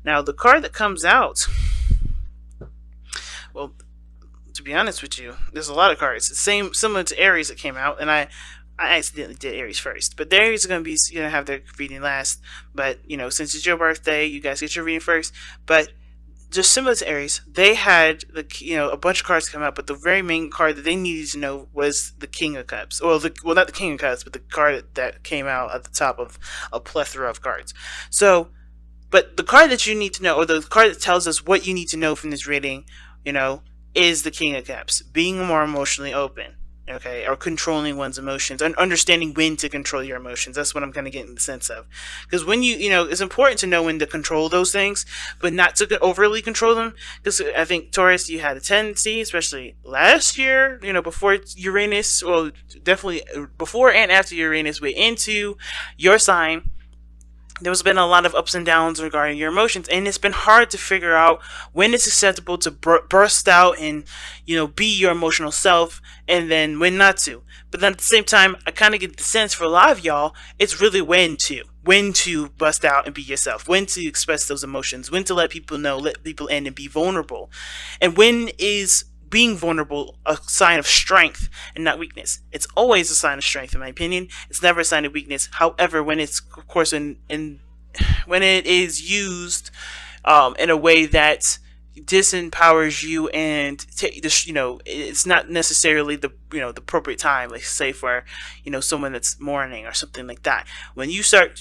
Now, the card that comes out, well, to be honest with you, there's a lot of cards. Similar to Aries that came out, and I accidentally did Aries first, but the Aries are gonna have their reading last. But since it's your birthday, you guys get your reading first. But just similar to Aries, they had a bunch of cards come out, but the very main card that they needed to know was the King of Cups. Well, not the King of Cups, but the card that came out at the top of a plethora of cards. So, but the card that you need to know, or the card that tells us what you need to know from this reading, you know, is the King of Cups. Being more emotionally open, okay, or controlling one's emotions, and understanding when to control your emotions. That's what I'm kind of getting the sense of. Because when it's important to know when to control those things, but not to overly control them. Because I think, Taurus, you had a tendency, especially last year, before Uranus, well, definitely before and after Uranus went into your sign, there's been a lot of ups and downs regarding your emotions, and it's been hard to figure out when it's acceptable to burst out and be your emotional self, and then when not to. But then at the same time, I kind of get the sense for a lot of y'all, it's really when to bust out and be yourself, when to express those emotions, when to let people know, let people in, and be vulnerable, and when is being vulnerable a sign of strength and not weakness. It's always a sign of strength, in my opinion. It's never a sign of weakness. However, when it's, of course, when it is used in a way that disempowers you, and it's not necessarily the appropriate time, like say for someone that's mourning or something like that. When you start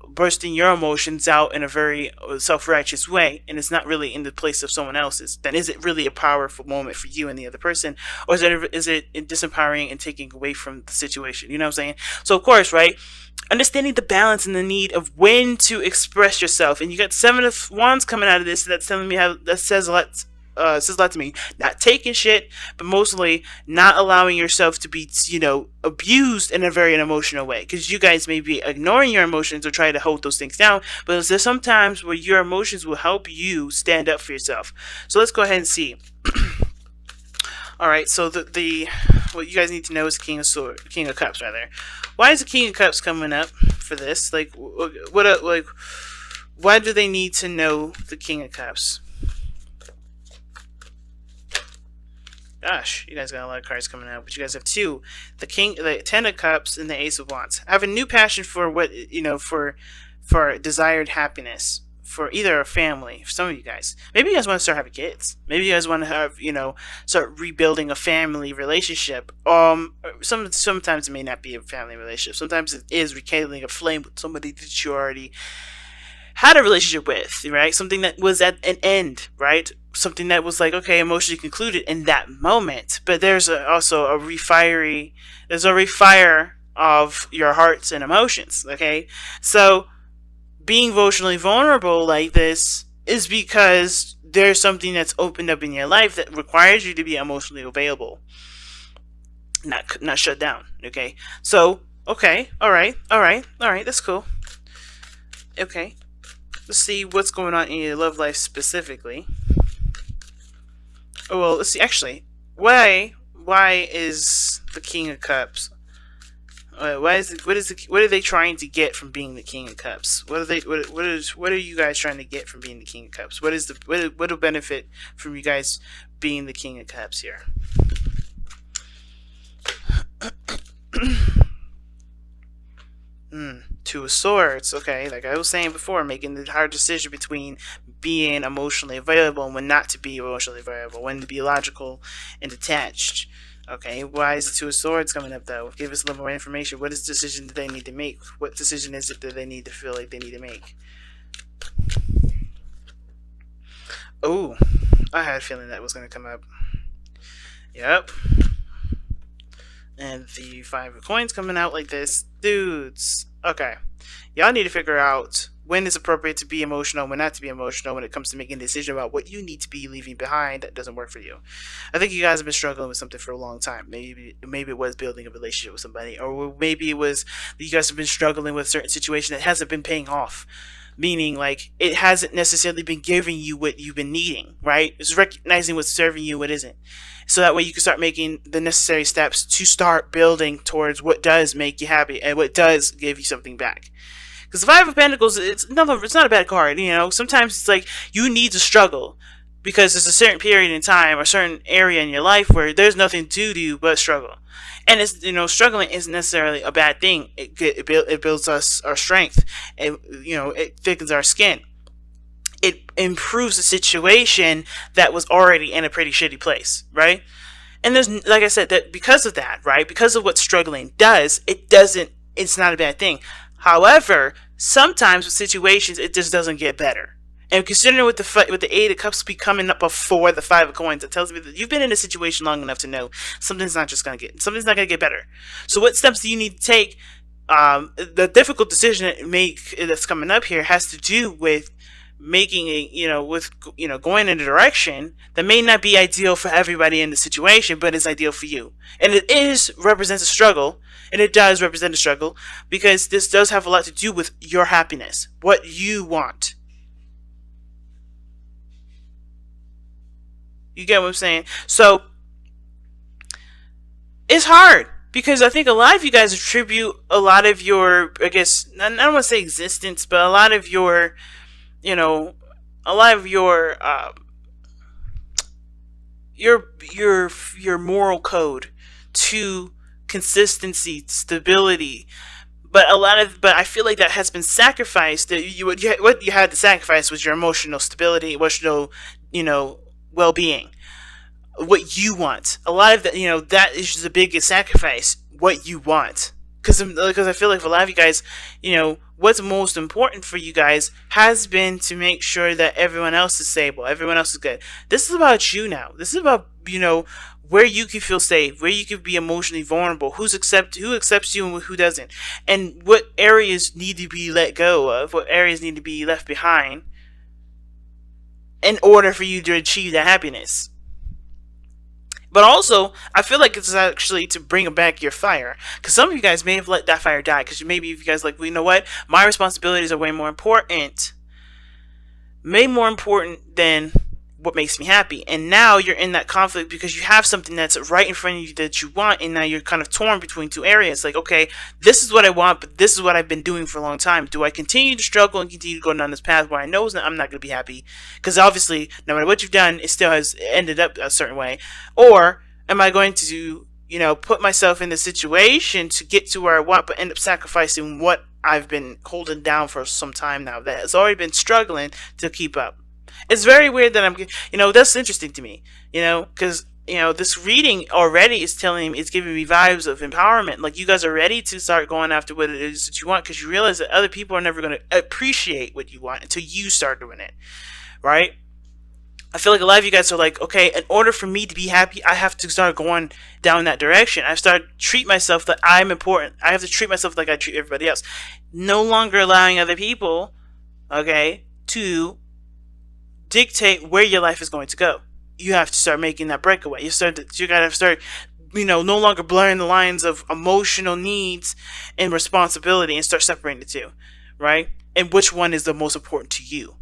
bursting your emotions out in a very self-righteous way, and it's not really in the place of someone else's, then is it really a powerful moment for you and the other person, or is it disempowering and taking away from the situation? You know what I'm saying? So of course, right, understanding the balance and the need of when to express yourself. And you got Seven of Wands coming out of this. That's telling me that says a lot. Says a lot to me. Not taking shit, but mostly not allowing yourself to be, abused in a very emotional way. Because you guys may be ignoring your emotions or try to hold those things down, but there's sometimes where your emotions will help you stand up for yourself. So let's go ahead and see. All right, so what you guys need to know is King of Cups, rather. Why is the King of Cups coming up for this? Like, why do they need to know the King of Cups? Gosh, you guys got a lot of cards coming out, but you guys have two: the Ten of Cups, and the Ace of Wands. I have a new passion for for desired happiness. For either a family, for some of you guys. Maybe you guys want to start having kids. Maybe you guys want to have, start rebuilding a family relationship. Sometimes it may not be a family relationship. Sometimes it is rekindling a flame with somebody that you already had a relationship with, right? Something that was at an end, right? Something that was like, okay, emotionally concluded in that moment. But there's also a refire of your hearts and emotions, okay? So being emotionally vulnerable like this is because there's something that's opened up in your life that requires you to be emotionally available, not shut down. Okay, so okay, all right, that's cool. Okay, let's see what's going on in your love life specifically. Oh well, let's see. Actually, why is the King of Cups? What are they trying to get from being the King of Cups? What are you guys trying to get from being the King of Cups? What will benefit from you guys being the King of Cups here? Two of Swords. Okay, like I was saying before, making the hard decision between being emotionally available and when not to be emotionally available, when to be logical and detached. Okay, why is the Two of Swords coming up though? Give us a little more information. What is the decision that they need to make? What decision is it that they need to feel like they need to make? Oh, I had a feeling that was going to come up. Yep. And the Five of Coins coming out like this. Dudes. Okay. Y'all need to figure out when it's appropriate to be emotional, when not to be emotional, when it comes to making a decision about what you need to be leaving behind that doesn't work for you. I think you guys have been struggling with something for a long time. Maybe it was building a relationship with somebody, or maybe it was that you guys have been struggling with a certain situation that hasn't been paying off. Meaning, like, it hasn't necessarily been giving you what you've been needing, right? It's recognizing what's serving you, what isn't. So that way you can start making the necessary steps to start building towards what does make you happy and what does give you something back. Because the Five of Pentacles, it's not a bad card. Sometimes it's like you need to struggle because there's a certain period in time or certain area in your life where there's nothing to do but struggle. And it's struggling isn't necessarily a bad thing. It builds us our strength. It thickens our skin. It improves the situation that was already in a pretty shitty place, right? And there's, like I said, that because of that, right? Because of what struggling does, it's not a bad thing. However, sometimes with situations, it just doesn't get better. And considering with the Eight of Cups be coming up before the Five of Coins, it tells me that you've been in a situation long enough to know something's not going to get better. So what steps do you need to take? The difficult decision to make that's coming up here has to do with making going in a direction that may not be ideal for everybody in the situation, but is ideal for you. And represents a struggle, and it does represent a struggle because this does have a lot to do with your happiness, what you want. You get what I'm saying? So it's hard because I think a lot of you guys attribute a lot of your, I guess, I don't want to say existence, but a lot of your, your moral code to consistency, stability. But I feel like that has been sacrificed. What you had to sacrifice was your emotional stability, emotional, well-being, what you want. A lot of that, that is the biggest sacrifice. What you want, because I feel like for a lot of you guys, what's most important for you guys has been to make sure that everyone else is stable, everyone else is good. This is about you now. This is about where you can feel safe, where you can be emotionally vulnerable, who accepts you and who doesn't, and what areas need to be let go of, what areas need to be left behind in order for you to achieve that happiness. But also, I feel like it's actually to bring back your fire. Because some of you guys may have let that fire die. Because maybe if you guys like, well, you know what? My responsibilities are way more important. Way more important than what makes me happy. And now you're in that conflict because you have something that's right in front of you that you want. And now you're kind of torn between two areas. Like, okay, this is what I want, but this is what I've been doing for a long time. Do I continue to struggle and continue to go down this path where I know I'm not going to be happy? Because obviously, no matter what you've done, it still has ended up a certain way. Or am I going to, put myself in the situation to get to where I want, but end up sacrificing what I've been holding down for some time now that has already been struggling to keep up? It's very weird that that's interesting to me, because, this reading already is giving me vibes of empowerment. Like, you guys are ready to start going after what it is that you want because you realize that other people are never going to appreciate what you want until you start doing it, right? I feel like a lot of you guys are like, okay, in order for me to be happy, I have to start going down that direction. I start to treat myself that I'm important. I have to treat myself like I treat everybody else. No longer allowing other people, okay, to dictate where your life is going to go. You have to start making that breakaway. You gotta start, no longer blurring the lines of emotional needs and responsibility and start separating the two, right? And which one is the most important to you?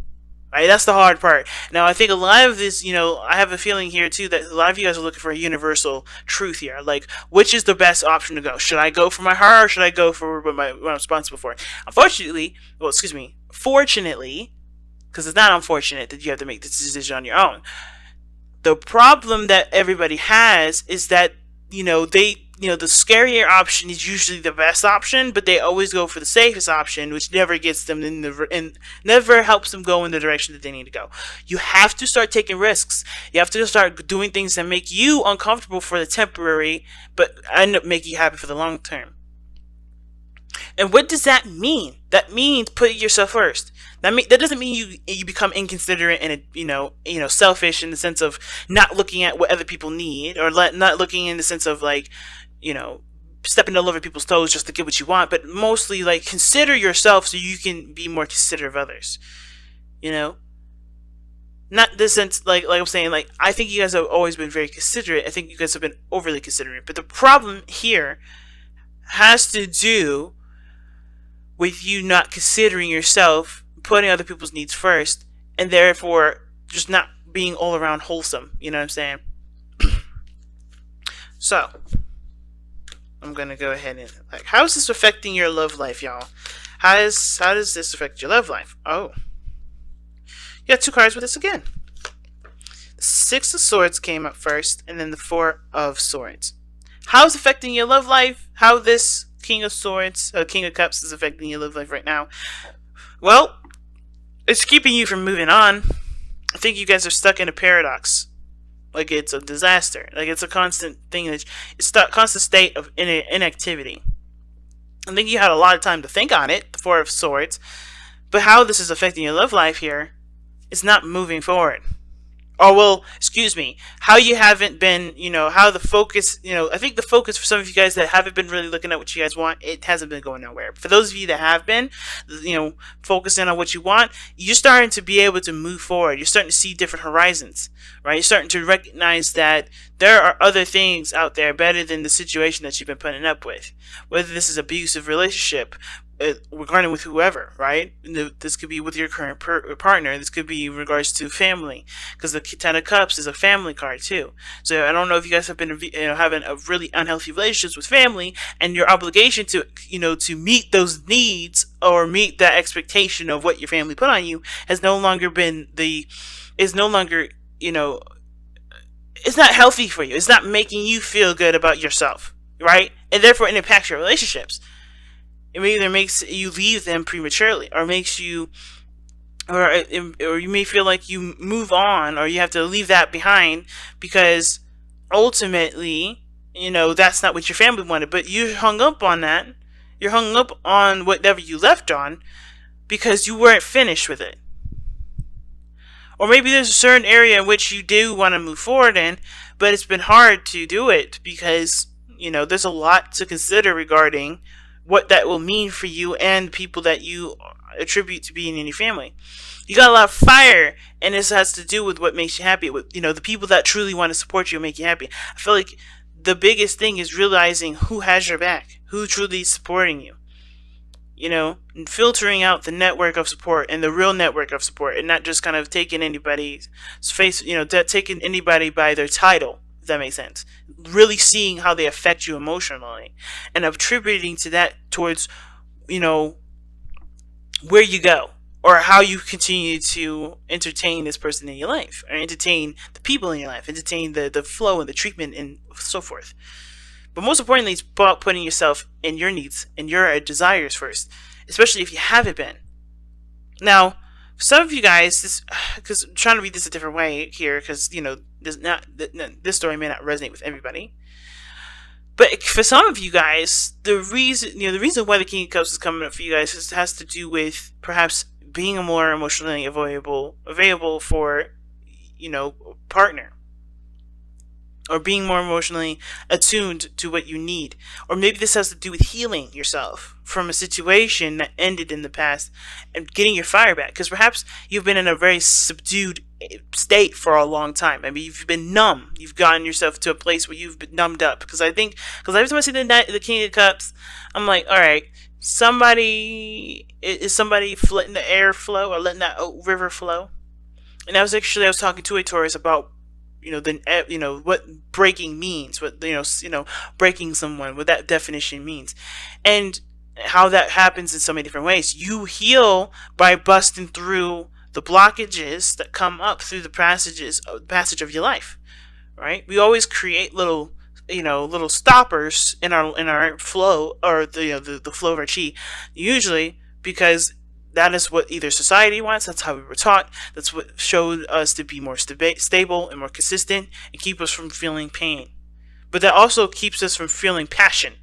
Right, that's the hard part. Now, I think a lot of this, I have a feeling here too that a lot of you guys are looking for a universal truth here. Like, which is the best option to go? Should I go for my heart or should I go for what I'm responsible for? Fortunately, because it's not unfortunate that you have to make this decision on your own. The problem that everybody has is that, the scarier option is usually the best option, but they always go for the safest option, which never gets them and never helps them go in the direction that they need to go. You have to start taking risks. You have to start doing things that make you uncomfortable for the temporary, but end up making you happy for the long term. And what does that mean? That means putting yourself first. That doesn't mean you become inconsiderate and selfish in the sense of not looking at what other people need, or not looking in the sense of like, stepping all over people's toes just to get what you want, but mostly like consider yourself so you can be more considerate of others. Not this sense like I'm saying, like, I think you guys have always been very considerate. I think you guys have been overly considerate, but the problem here has to do with you not considering yourself, putting other people's needs first, and therefore just not being all around wholesome. You know what I'm saying? So I'm gonna go ahead and, like, how is this affecting your love life, y'all? How does this affect your love life? Oh, you got two cards with this again. The Six of Swords came up first, and then the Four of Swords. How is affecting your love life? How this King of Swords, King of Cups is affecting your love life right now? Well, it's keeping you from moving on. I think you guys are stuck in a paradox. Like it's a disaster. Like it's a constant thing that it's a constant state of inactivity. I think you had a lot of time to think on it, the Four of Swords, but how this is affecting your love life here is not moving forward. Oh, well, excuse me, how you haven't been, how the focus, I think the focus for some of you guys that haven't been really looking at what you guys want, it hasn't been going nowhere. For those of you that have been, focusing on what you want, you're starting to be able to move forward. You're starting to see different horizons, right? You're starting to recognize that there are other things out there better than the situation that you've been putting up with. Whether this is abusive relationship, regarding with whoever, right? This could be with your current partner. This could be in regards to family, because the Ten of Cups is a family card too. So I don't know if you guys have been having a really unhealthy relationships with family, and your obligation to to meet those needs or meet that expectation of what your family put on you has no longer been is no longer it's not healthy for you. It's not making you feel good about yourself, right? And therefore it impacts your relationships. It either makes you leave them prematurely, or makes you, or you may feel like you move on, or you have to leave that behind because ultimately, that's not what your family wanted. But you hung up on that. You're hung up on whatever you left on because you weren't finished with it. Or maybe there's a certain area in which you do want to move forward in, but it's been hard to do it because, there's a lot to consider regarding what that will mean for you and people that you attribute to being in your family. You got a lot of fire, and this has to do with what makes you happy. With the people that truly want to support you and make you happy. I feel like the biggest thing is realizing who has your back, who truly is supporting you. And filtering out the network of support and the real network of support, and not just kind of taking anybody's face, taking anybody by their title. If that makes sense. Really seeing how they affect you emotionally and attributing to that towards, where you go or how you continue to entertain this person in your life, or entertain the people in your life, entertain the flow and the treatment and so forth. But most importantly, it's about putting yourself and your needs and your desires first, especially if you haven't been. Now, for some of you guys, because I'm trying to read this a different way here, because this story may not resonate with everybody. But for some of you guys, the reason why the King of Cups is coming up for you guys has to do with perhaps being more emotionally available for partner, or being more emotionally attuned to what you need. Or maybe this has to do with healing yourself from a situation that ended in the past and getting your fire back. Because perhaps you've been in a very subdued state for a long time. I mean, you've been numb. You've gotten yourself to a place where you've been numbed up. Because every time I see the King of Cups, I'm like, all right, is somebody letting the air flow, or letting that river flow? And I was talking to a Taurus about what breaking means, what breaking someone, what that definition means, and how that happens in so many different ways. You heal by busting through the blockages that come up through the passage of your life, right? We always create little stoppers in our flow, or the flow of our chi, usually because that is what either society wants. That's how we were taught. That's what showed us to be more stable and more consistent, and keep us from feeling pain. But that also keeps us from feeling passion.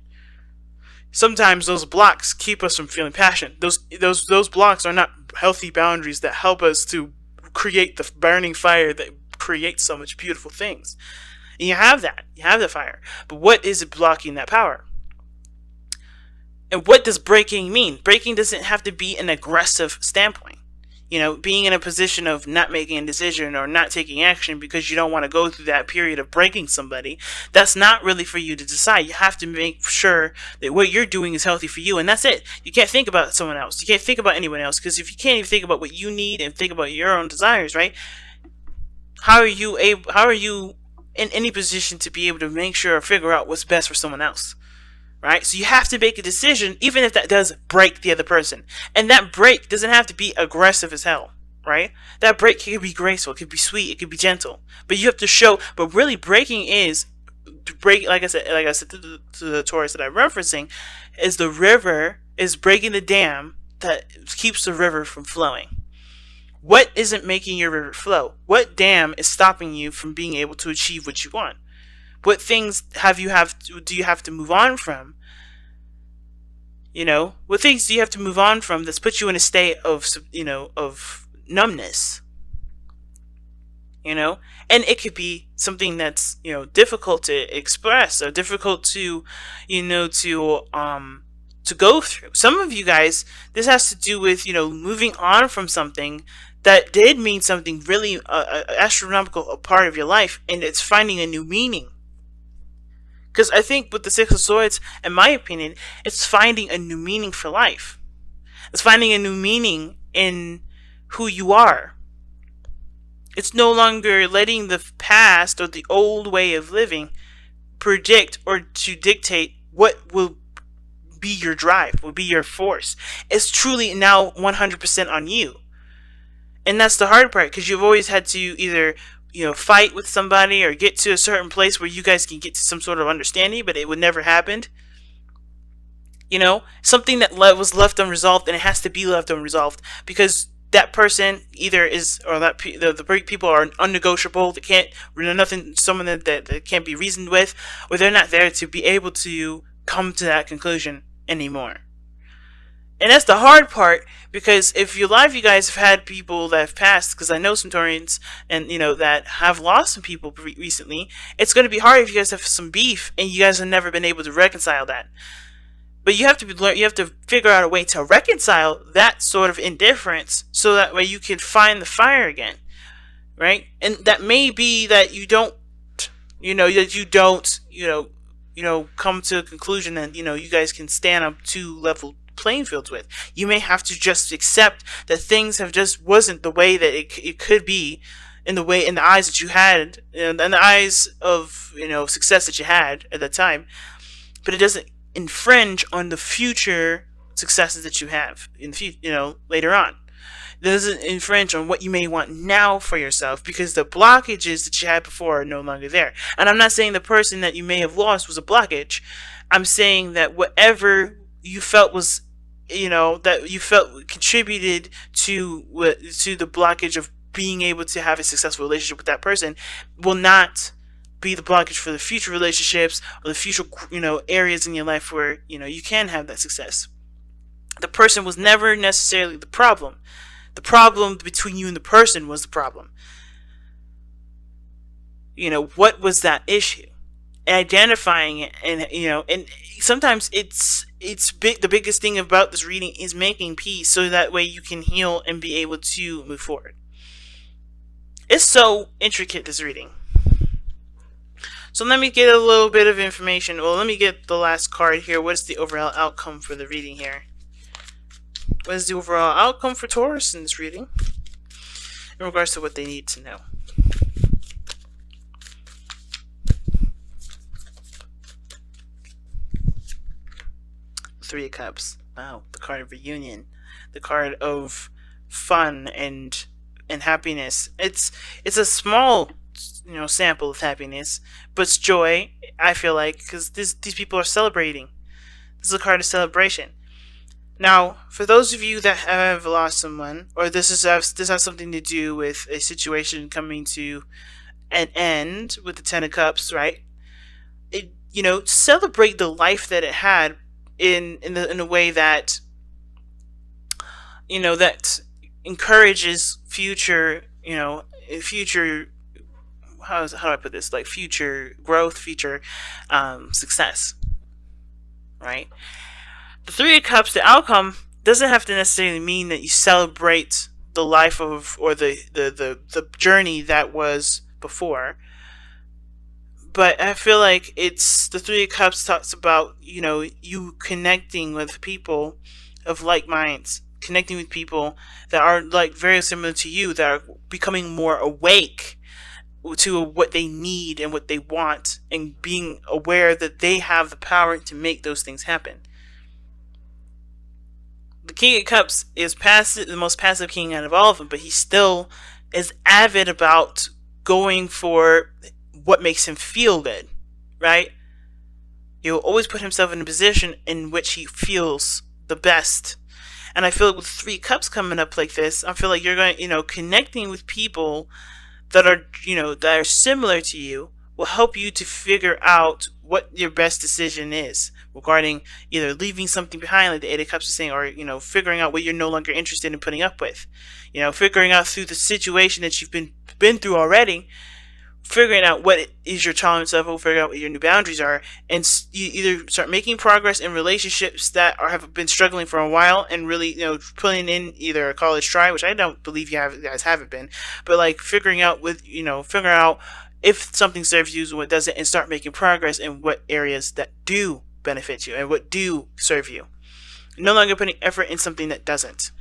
Sometimes those blocks keep us from feeling passion. Those blocks are not healthy boundaries that help us to create the burning fire that creates so much beautiful things. And you have that. You have the fire. But what is it blocking that power? And what does breaking mean? Breaking doesn't have to be an aggressive standpoint. Being in a position of not making a decision or not taking action because you don't want to go through that period of breaking somebody, that's not really for you to decide. You have to make sure that what you're doing is healthy for you, and that's it. You can't think about someone else. You can't think about anyone else, because if you can't even think about what you need and think about your own desires, right? How are you in any position to be able to make sure or figure out what's best for someone else? right? So you have to make a decision, even if that does break the other person. And that break doesn't have to be aggressive as hell, right? That break can be graceful, it could be sweet, it could be gentle. But you have to show, but really breaking is, to break, like I said to the Taurus that I'm referencing, is the river, is breaking the dam that keeps the river from flowing. What isn't making your river flow? What dam is stopping you from being able to achieve what you want? What things do you have to move on from? What things do you have to move on from that's put you in a state of of numbness? And it could be something that's difficult to express, or difficult to to go through. Some of you guys, this has to do with moving on from something that did mean something really astronomical, a part of your life, and it's finding a new meaning. Because I think with the Six of Swords, in my opinion, it's finding a new meaning for life. It's finding a new meaning in who you are. It's no longer letting the past or the old way of living predict or to dictate what will be your drive, will be your force. It's truly now 100% on you. And that's the hard part, because you've always had to either fight with somebody or get to a certain place where you guys can get to some sort of understanding, but it would never happen. Something that was left unresolved, and it has to be left unresolved because that person either is, or that the people are unnegotiable. They can't, nothing, someone that can't be reasoned with, or they're not there to be able to come to that conclusion anymore. And that's the hard part, because if you guys have had people that have passed, because I know some Taurians and that have lost some people recently. It's going to be hard if you guys have some beef and you guys have never been able to reconcile that. But you have to figure out a way to reconcile that sort of indifference, so that way you can find the fire again, right? And that may be that you don't, come to a conclusion that you guys can stand up to level playing fields with. You may have to just accept that things have just wasn't the way that it could be, in the eyes that you had, in the eyes of success that you had at that time. But it doesn't infringe on the future successes that you have in the later on. It doesn't infringe on what you may want now for yourself, because the blockages that you had before are no longer there. And I'm not saying the person that you may have lost was a blockage. I'm saying that whatever you felt was that you felt contributed to the blockage of being able to have a successful relationship with that person will not be the blockage for the future relationships, or the future areas in your life where you can have that success. The person was never necessarily the problem. The problem between you and the person was the problem. What was that issue? Identifying it, and sometimes it's big. The biggest thing about this reading is making peace, so that way you can heal and be able to move forward. It's so intricate, this reading. So let me get a little bit of information. Well, let me get the last card here. What is the overall outcome for the reading here? What is the overall outcome for Taurus in this reading, in regards to what they need to know? Three of Cups. Wow, the card of reunion, the card of fun and happiness. It's a small sample of happiness, but it's joy. I feel like, because these people are celebrating. This is a card of celebration. Now, for those of you that have lost someone, or this has something to do with a situation coming to an end with the Ten of Cups, right? Celebrate the life that it had in a way that that encourages future how do I put this, like future growth, future success, right? The Three of Cups, the outcome doesn't have to necessarily mean that you celebrate the life of, or the journey that was before. But I feel like it's, the Three of Cups talks about, you connecting with people of like minds, connecting with people that are like very similar to you, that are becoming more awake, to what they need and what they want, and being aware that they have the power to make those things happen. The King of Cups is passive, the most passive king out of all of them, but he still is avid about going for what makes him feel good, right? He'll always put himself in a position in which he feels the best. And I feel like with 3 cups coming up like this, I feel like you're going, connecting with people that are, that are similar to you will help you to figure out what your best decision is regarding either leaving something behind, like the 8 of Cups is saying, or, figuring out what you're no longer interested in putting up with. Figuring out through the situation that you've been through already, figuring out what is your tolerance level, figuring out what your new boundaries are, and you either start making progress in relationships that have been struggling for a while, and really, putting in either a college try, which I don't believe you guys haven't been, but like figuring out figuring out if something serves you and what doesn't, and start making progress in what areas that do benefit you and what do serve you. No longer putting effort in something that doesn't.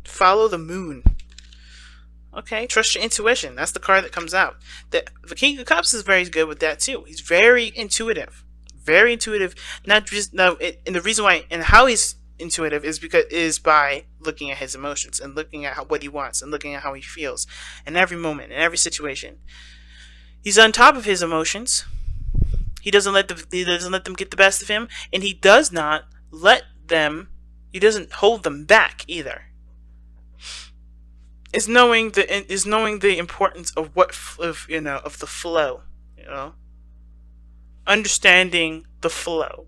Follow the moon. Okay, trust your intuition. That's the card that comes out. The King of Cups is very good with that too. He's very intuitive. Very intuitive. Not just no. And the reason why and how he's intuitive is by looking at his emotions and looking at what he wants and looking at how he feels in every moment, in every situation. He's on top of his emotions. He doesn't let them get the best of him, and he does not let them. He doesn't hold them back either. Is knowing the importance of of the flow, understanding the flow.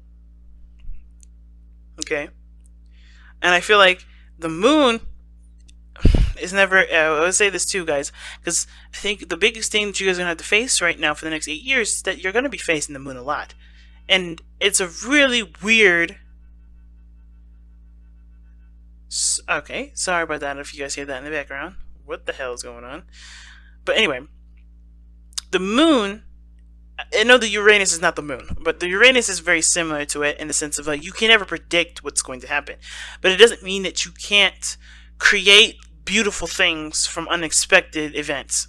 Okay, and I feel like the moon is never. I would say this too, guys, because I think the biggest thing that you guys are gonna have to face right now for the next 8 years is that you're gonna be facing the moon a lot, and it's a really weird. Okay, sorry about that if you guys hear that in the background. What the hell is going on? But anyway, the moon, I know the Uranus is not the moon, but the Uranus is very similar to it in the sense of like you can never predict what's going to happen. But it doesn't mean that you can't create beautiful things from unexpected events.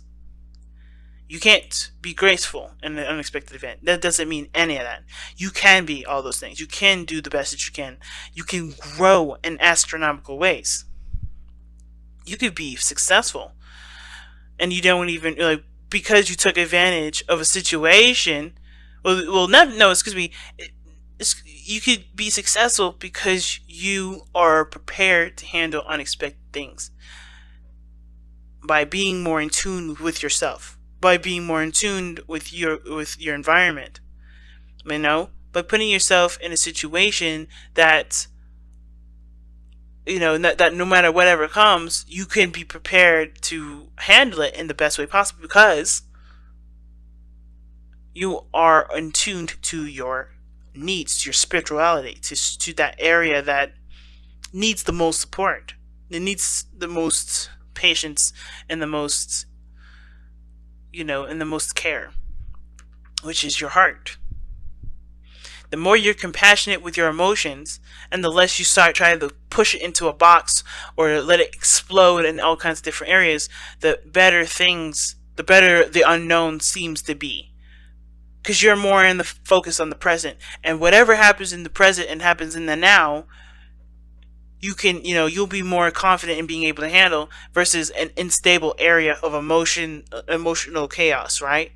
You can't be graceful in an unexpected event. That doesn't mean any of that. You can be all those things. You can do the best that you can. You can grow in astronomical ways. You could be successful. And you don't even, because you took advantage of a situation. You could be successful because you are prepared to handle unexpected things. By being more in tune with yourself. By being more in tune with your environment, by putting yourself in a situation that that no matter whatever comes, you can be prepared to handle it in the best way possible because you are in tune to your needs, to your spirituality, to that area that needs the most support. It needs the most patience and the most and the most care, which is your heart. The more you're compassionate with your emotions, and the less you start trying to push it into a box or let it explode in all kinds of different areas, the better the unknown seems to be. Because you're more in the focus on the present, and whatever happens in the present and happens in the now, you can, you'll be more confident in being able to handle versus an unstable area of emotional chaos, right?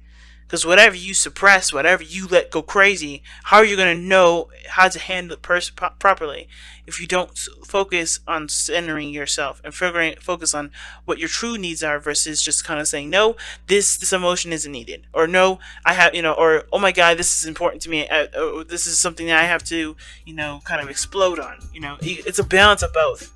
Because whatever you suppress, whatever you let go crazy, how are you going to know how to handle it properly if you don't focus on centering yourself and focus on what your true needs are versus just kind of saying, no, this emotion isn't needed, or no, I have, or oh my God, this is important to me, or this is something that I have to, kind of explode on. It's a balance of both.